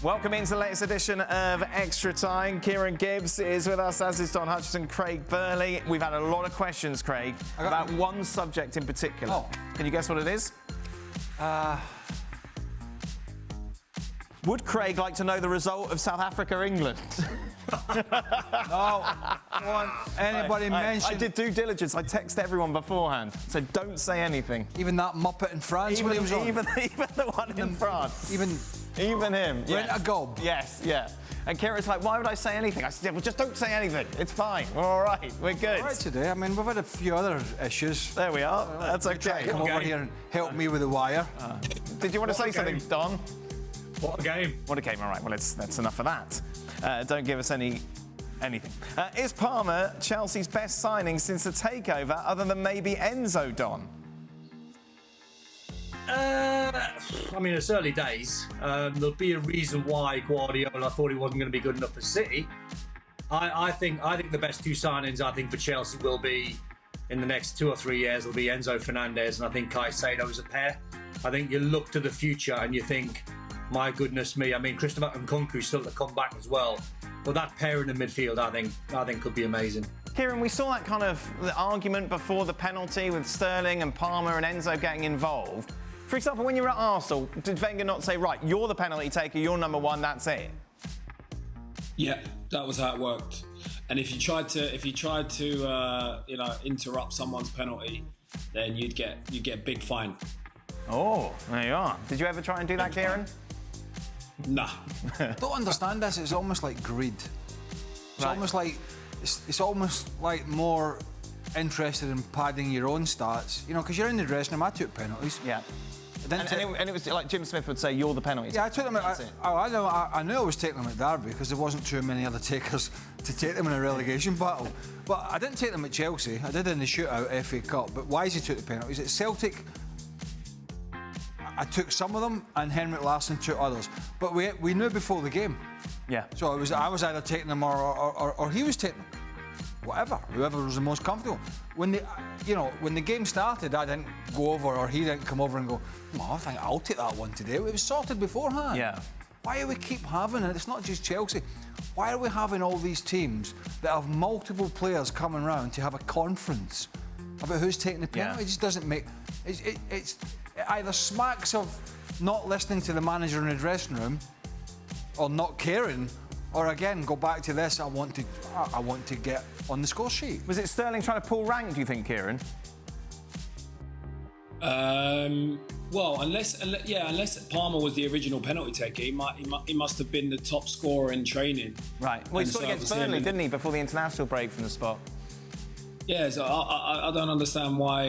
Welcome into the latest edition of Extra Time. Kieran Gibbs is with us, as is Don Hutchison, Craig Burley. We've had a lot of questions, Craig, about one subject in particular. Oh. Can you guess what it is? Would Craig like to know the result of South Africa-England? No. Anybody mention... I did due diligence. I texted everyone beforehand. So don't say anything. Even that Muppet in France even the one in France. Even him. Rent a gob. Yes, yeah. And Kieran's like, why would I say anything? I said, well, just don't say anything. It's fine. We're all right. We're good. All right today. I mean, we've had a few other issues. There we are. That's okay. Come over here and help me with the wire. Did you want to say something, Don? What a game. What a game. All right, well, that's enough of that. Don't give us anything. Is Palmer Chelsea's best signing since the takeover, other than maybe Enzo, Don? I mean, it's early days. There'll be a reason why Guardiola thought he wasn't going to be good enough for City. I think the best two signings, I think, for Chelsea will be in the next 2 or 3 years. Will be Enzo Fernandez and I think Caicedo as a pair. I think you look to the future and you think, my goodness me. I mean, Christopher Nkunku's still to come back as well. But that pair in the midfield, I think could be amazing. Kieran, we saw that kind of the argument before the penalty with Sterling and Palmer and Enzo getting involved. For example, when you were at Arsenal, did Wenger not say, right, you're the penalty taker, you're number one, that's it? Yeah, that was how it worked. And if you tried to interrupt someone's penalty, then you'd get a big fine. Oh, there you are. Did you ever try and do that, Kieran? Nah. I don't understand this. It's almost like greed. It's almost like more interested in padding your own stats. You know, because you're in the dressing room. I took penalties. Yeah. And it was like Jim Smith would say, you're the penalty. Yeah, I took them. I knew I was taking them at Derby because there wasn't too many other takers to take them in a relegation battle. But I didn't take them at Chelsea. I did in the shootout FA Cup. But Wisey took the penalties. At Celtic, I took some of them, and Henrik Larsson took others. But we knew before the game. Yeah. So I was either taking them or he was taking them. Whatever, whoever was the most comfortable. When the game started, I didn't go over, or he didn't come over and go, I think I'll take that one today. It was sorted beforehand. Yeah. Why do we keep having it? It's not just Chelsea. Why are we having all these teams that have multiple players coming round to have a conference about who's taking the penalty? It just doesn't make... It either smacks of not listening to the manager in the dressing room or not caring, or again, go back to this, I want to get on the score sheet. Was it Sterling trying to pull rank, do you think, Kieran? Well, unless Palmer was the original penalty taker, he must have been the top scorer in training. Right. Well, he scored against Burnley, didn't he, before the international break from the spot? Yeah, so I don't understand why.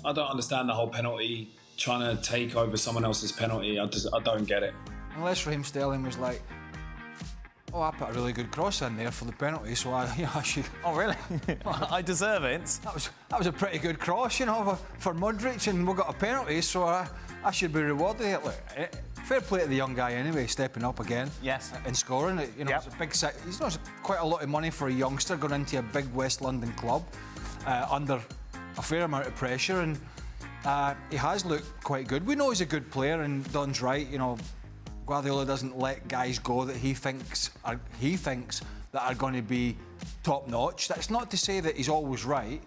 I don't understand the whole penalty, trying to take over someone else's penalty. I don't get it. Unless Raheem Sterling was like, I put a really good cross in there for the penalty, so I should... Oh, really? I deserve it. That was a pretty good cross, for Modric, and we got a penalty, so I should be rewarded. Look, fair play to the young guy anyway, stepping up again. Yes. And scoring. It's a big... It's quite a lot of money for a youngster going into a big West London club under a fair amount of pressure, and he has looked quite good. We know he's a good player, and Don's right, Guardiola doesn't let guys go that he thinks that are going to be top notch. That's not to say that he's always right,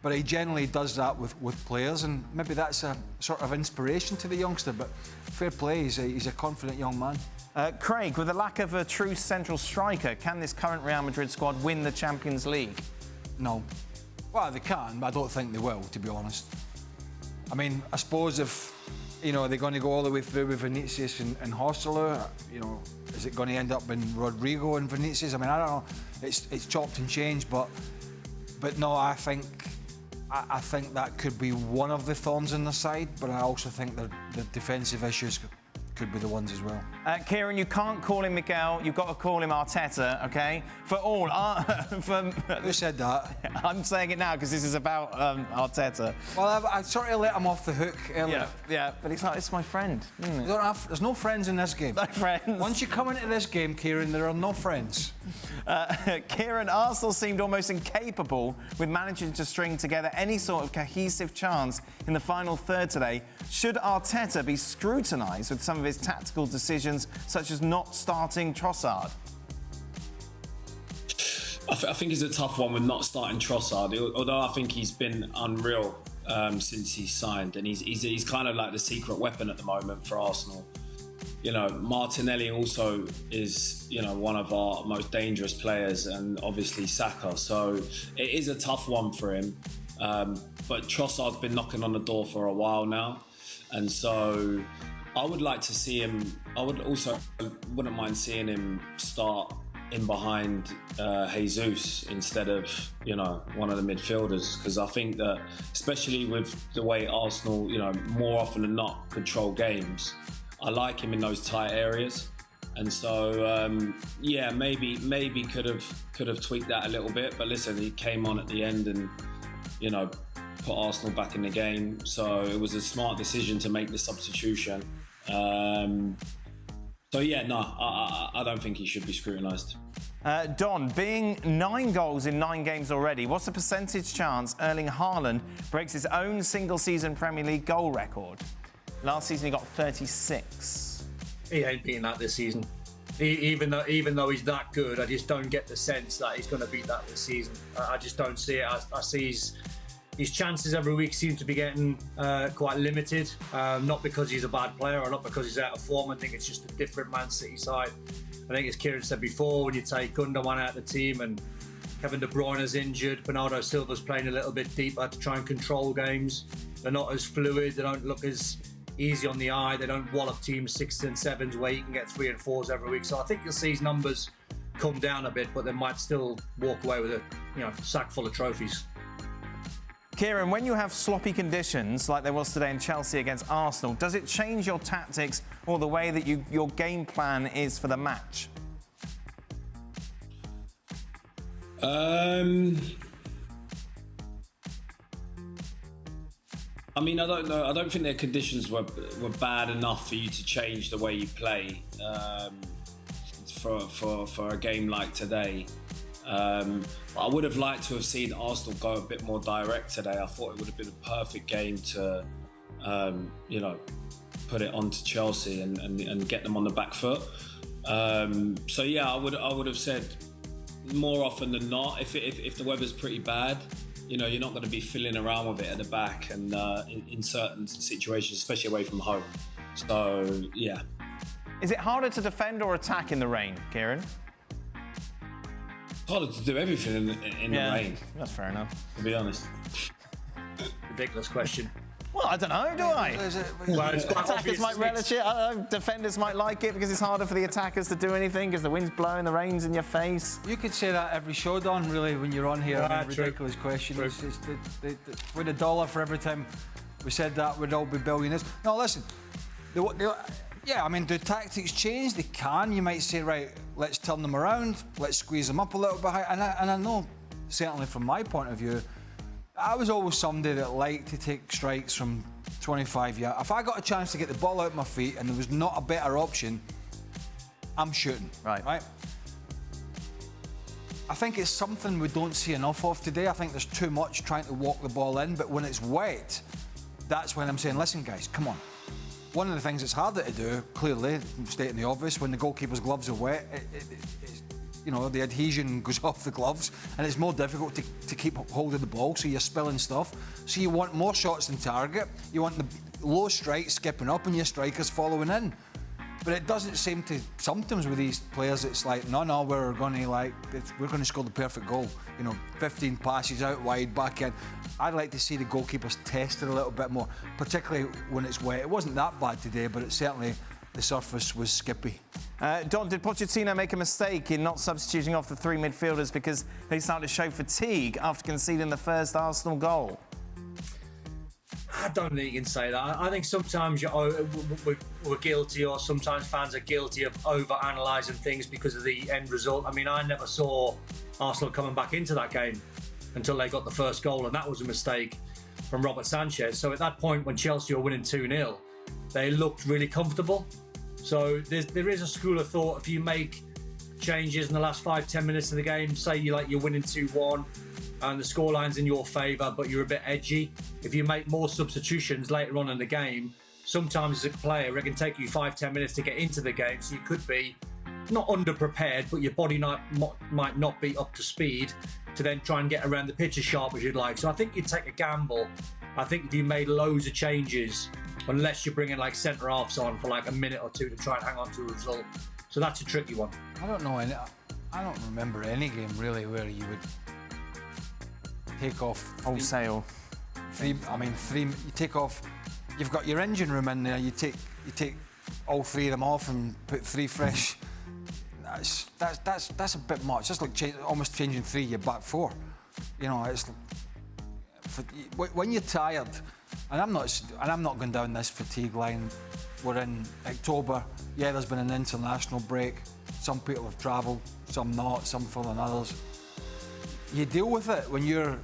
but he generally does that with players, and maybe that's a sort of inspiration to the youngster. But fair play, he's a confident young man. Craig, with the lack of a true central striker, can this current Real Madrid squad win the Champions League? No. Well, they can, but I don't think they will, to be honest. I mean, I suppose if they're going to go all the way through with Vinicius and Joselu, is it going to end up in Rodrigo and Vinicius? I mean, I don't know. It's chopped and changed, but no, I think that could be one of the thorns in the side, but I also think the defensive issues could be the ones as well. Kieran, you can't call him Miguel. You've got to call him Arteta, OK? Who said that? I'm saying it now because this is about Arteta. Well, I sort of let him off the hook earlier. Yeah, but it's my friend. There's no friends in this game. No friends. Once you come into this game, Kieran, there are no friends. Kieran, Arsenal seemed almost incapable with managing to string together any sort of cohesive chance in the final third today. Should Arteta be scrutinised with some of of his tactical decisions, such as not starting Trossard? I think it's a tough one with not starting Trossard, although I think he's been unreal since he signed, and he's kind of like the secret weapon at the moment for Arsenal. You know, Martinelli also is, you know, one of our most dangerous players, and obviously Saka. So it is a tough one for him. But Trossard's been knocking on the door for a while now, and so I would like to see him. Wouldn't mind seeing him start in behind Jesus instead of, you know, one of the midfielders, because I think that, especially with the way Arsenal, you know, more often than not control games, I like him in those tight areas. And so yeah, maybe could have tweaked that a little bit, but listen, he came on at the end and, you know, put Arsenal back in the game, so it was a smart decision to make the substitution. So yeah, no, I don't think he should be scrutinised. Don, being 9 goals in 9 games already, what's the percentage chance Erling Haaland breaks his own single-season Premier League goal record? Last season he got 36. He ain't beating that this season. Even though he's that good, I just don't get the sense that he's going to beat that this season. I just don't see it. I see his chances every week seem to be getting quite limited. Not because he's a bad player or not because he's out of form. I think it's just a different Man City side. I think, as Kieran said before, when you take Gundogan out of the team and Kevin De Bruyne is injured, Bernardo Silva's playing a little bit deeper to try and control games. They're not as fluid. They don't look as easy on the eye. They don't wallop teams 6s and 7s where you can get 3 and 4s every week. So I think you'll see his numbers come down a bit, but they might still walk away with a sack full of trophies. Kieran, when you have sloppy conditions like there was today in Chelsea against Arsenal, does it change your tactics or the way that your game plan is for the match? I mean, I don't know. I don't think their conditions were bad enough for you to change the way you play for a game like today. I would have liked to have seen Arsenal go a bit more direct today. I thought it would have been a perfect game to, put it onto Chelsea and get them on the back foot. So yeah, I would have said more often than not, if the weather's pretty bad, you know, you're not going to be fiddling around with it at the back and in certain situations, especially away from home. So yeah. Is it harder to defend or attack in the rain, Kieran? It's harder to do everything in the rain. That's fair enough. To be honest. Ridiculous question. Well, I don't know, do I? Well, it's quite Attackers obvious, might relish it. I don't know, defenders might like it because it's harder for the attackers to do anything because the wind's blowing, the rain's in your face. You could say that every show, Don, really, when you're on here. Yeah, Ridiculous question. True. With $1 for every time we said that, we'd all be billionaires. No, listen. Yeah, I mean, do tactics change? They can. You might say, right, let's turn them around, let's squeeze them up a little bit high. And I know, certainly from my point of view, I was always somebody that liked to take strikes from 25 yards. If I got a chance to get the ball out of my feet and there was not a better option, I'm shooting. Right? I think it's something we don't see enough of today. I think there's too much trying to walk the ball in, but when it's wet, that's when I'm saying, listen, guys, come on. One of the things that's harder to do, clearly, stating the obvious, when the goalkeeper's gloves are wet, the adhesion goes off the gloves, and it's more difficult to keep hold of the ball, so you're spilling stuff. So you want more shots than target. You want the low strike skipping up and your strikers following in. But it doesn't seem to, sometimes with these players, it's like, no, we're going to score the perfect goal. 15 passes out wide, back in. I'd like to see the goalkeepers tested a little bit more, particularly when it's wet. It wasn't that bad today, but it certainly, the surface was skippy. Don, did Pochettino make a mistake in not substituting off the 3 midfielders because they started to show fatigue after conceding the first Arsenal goal? I don't think you can say that. I think sometimes we're guilty, or sometimes fans are guilty of over-analysing things because of the end result. I mean, I never saw Arsenal coming back into that game until they got the first goal, and that was a mistake from Robert Sanchez. So at that point, when Chelsea were winning 2-0, they looked really comfortable. So there is a school of thought, if you make changes in the last 5-10 minutes of the game, say you're winning 2-1 and the scoreline's in your favour, but you're a bit edgy, if you make more substitutions later on in the game, sometimes as a player, it can take you 5-10 minutes to get into the game, so you could be not under-prepared, but your body might not be up to speed to then try and get around the pitch as sharp as you'd like. So I think you'd take a gamble. I think if you made loads of changes, unless you're bringing like centre-halves on for like a minute or two to try and hang on to a result. So that's a tricky one. I don't remember any game really where you would take off Wholesale. you take off. You've got your engine room in there. You take all three of them off and put three fresh. That's a bit much. That's like almost changing three. Your back four. You know, it's when you're tired. And I'm not going down this fatigue line. We're in October. Yeah, there's been an international break. Some people have travelled, some not, some further than others. You deal with it when you're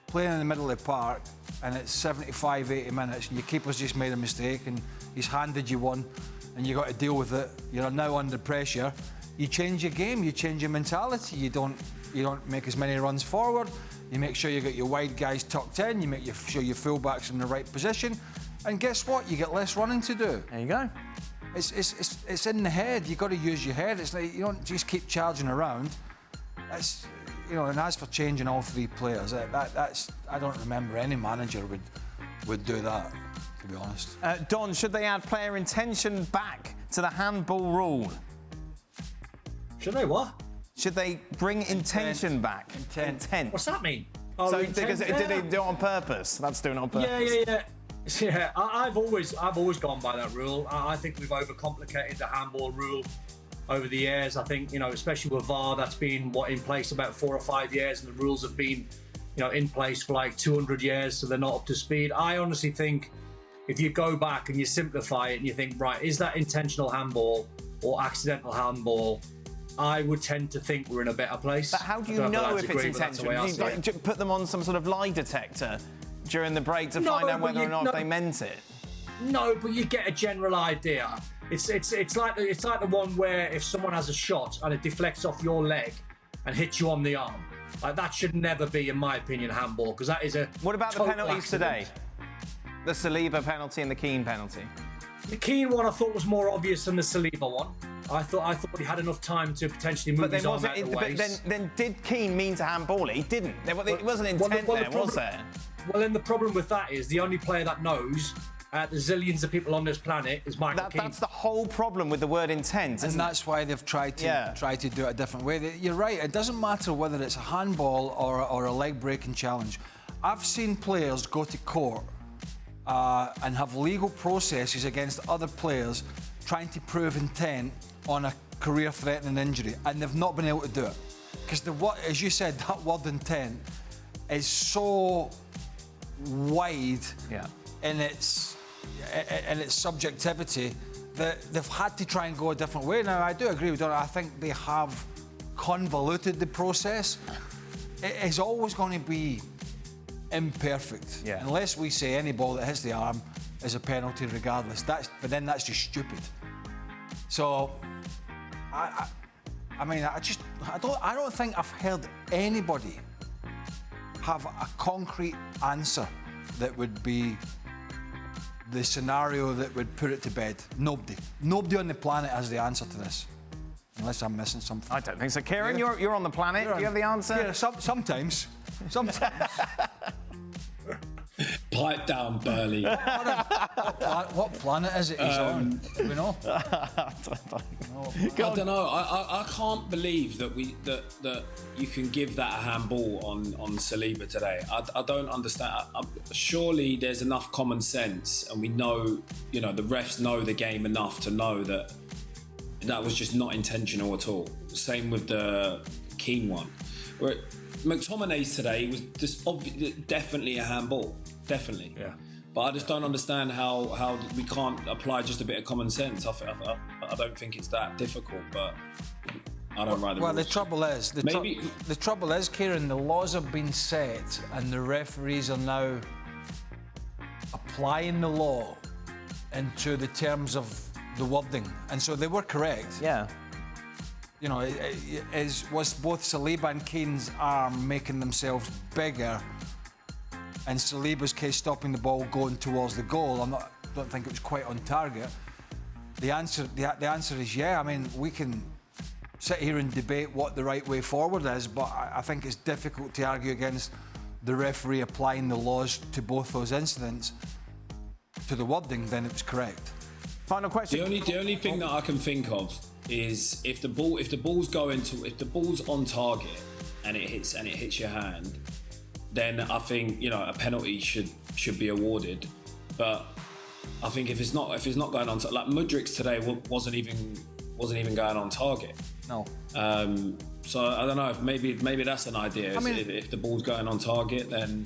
playing in the middle of the park and it's 75, 80 minutes and your keeper's just made a mistake and he's handed you one and you've got to deal with it. You're now under pressure. You change your game, you change your mentality. You don't make as many runs forward. You make sure you got your wide guys tucked in. You make sure your fullbacks in the right position. And guess what? You get less running to do. There you go. It's in the head. You've got to use your head. It's like you don't just keep charging around. That's, you know. And as for changing all three players, that's I don't remember any manager would do that. To be honest. Don, should they add player intention back to the handball rule? Should they what? Should they bring intention back? Intent. What's that mean? Oh, So because did they do it on purpose? That's doing it on purpose. Yeah, I've always gone by that rule. I think we've overcomplicated the handball rule over the years. I think, you know, especially with VAR, that's been in place about 4 or 5 years, and the rules have been, you know, in place for like 200 years, so they're not up to speed. I honestly think if you go back and you simplify it and you think, right, is that intentional handball or accidental handball? I would tend to think we're in a better place. But how do you know if it's intentional? Do you put them on some sort of lie detector during the break to find out whether or not they meant it? No, but you get a general idea. It's like the one where if someone has a shot and it deflects off your leg and hits you on the arm, like that should never be, in my opinion, handball, because that is a. What about the penalties today? The Saliba penalty and the Keane penalty. The Keane one I thought was more obvious than the Saliba one. I thought he had enough time to potentially move his arm out of the way. But then did Keane mean to handball it? He didn't. It wasn't intent was there? Well, then the problem with that is the only player that knows the zillions of people on this planet is Michael Keane. That's the whole problem with the word intent, and that's why they've tried to do it a different way. You're right. It doesn't matter whether it's a handball or a leg-breaking challenge. I've seen players go to court and have legal processes against other players trying to prove intent on a career-threatening injury, and they've not been able to do it. Because, as you said, that word intent is so wide in its subjectivity that they've had to try and go a different way. Now, I do agree with Don. I think they have convoluted the process. It is always going to be imperfect, unless we say any ball that hits the arm is a penalty regardless. But then that's just stupid. So, I don't think I've heard anybody have a concrete answer that would be the scenario that would put it to bed. Nobody on the planet has the answer to this, unless I'm missing something. I don't think so. Kieran, you're on the planet. Do you have the answer? Yeah, sometimes. Pipe down, Burley. What planet is it he's on? Do we know? I don't know. I can't believe that you can give that a handball on Saliba today. I don't understand. Surely there's enough common sense, and we know, you know, the refs know the game enough to know that was just not intentional at all. Same with the Keane one. Where McTominay's today was just definitely a handball. Definitely. Yeah. But I just don't understand how we can't apply just a bit of common sense. I don't think it's that difficult, but I don't write the rules. The trouble is, the trouble is, Kieran, the laws have been set and the referees are now applying the law into the terms of the wording. And so they were correct. Yeah. You know, was both Saliba and Keane's arm making themselves bigger in Saliba's case, stopping the ball going towards the goal, don't think it was quite on target. The answer is yeah. I mean, we can sit here and debate what the right way forward is, but I think it's difficult to argue against the referee applying the laws to both those incidents. To the wording, then it was correct. Final question. The only thing that I can think of is if the ball's on target and it hits your hand, then I think a penalty should be awarded. But I think if it's not going on, like Mudrik's today wasn't even going on target. No. So I don't know if maybe that's an idea. I mean, if the ball's going on target, then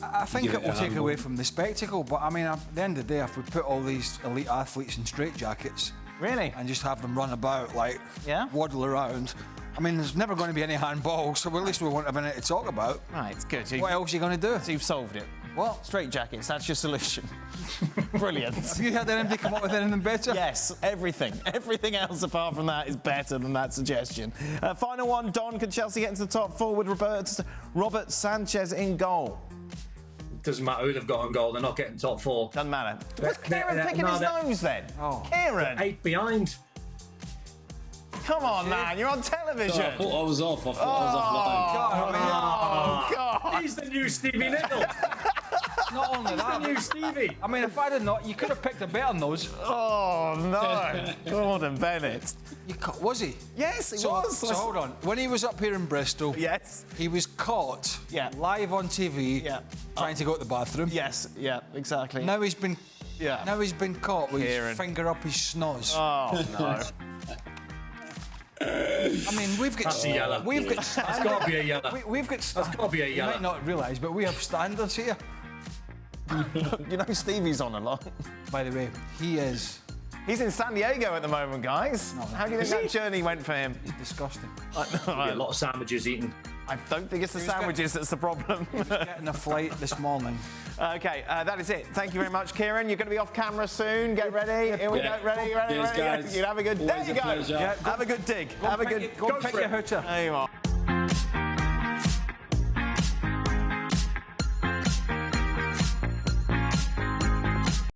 I think it will take away from the spectacle. But I mean, at the end of the day, if we put all these elite athletes in straitjackets, really, and just have them run about waddle around, I mean, there's never going to be any handball, so at least we won't have anything to talk about. Right, it's good. What else are you going to do? So you've solved it. What? Straight jackets, that's your solution. Brilliant. Have you had anybody come up with anything better? Yes, everything. Everything else apart from that is better than that suggestion. Final one, Don, can Chelsea get into the top four with Robert Sanchez in goal? Doesn't matter who they've got on goal, they're not getting top four. Doesn't matter. What's Kieran picking his nose then? Oh. Kieran! 8 behind. Come on, man, you're on television. I thought I was off. I thought I was offline. God. He's the new Stevie Nicol. Not only that, the new Stevie. I mean, if I did not, you could have picked a better nose. Oh, no. Gordon Bennett. Was he? Yes, he was. So hold on. When he was up here in Bristol, Yes. he was caught live on TV trying to go to the bathroom. Yes, yeah, exactly. Now he's been Yeah. Now he's been caught with Kieran. his finger up his schnoz. Oh, no. I mean, we've got That's a yellow. We've got That's got to be a yellow. we've got That's got to be a You yellow. might not realise, but we have standards here. You know Stevie's on a lot. By the way, he is. He's in San Diego at the moment, guys. How do you think that journey went for him? He's disgusting. A lot of sandwiches eaten. I don't think it's the sandwiches that's the problem. Getting a flight this morning. Okay, that is it. Thank you very much, Kieran. You're going to be off camera soon. Get ready. Here we go. Ready. Cheers, guys. You have a good. Always There you a go. pleasure. Have a good dig. Have a good. Go pick your hooter. There you are.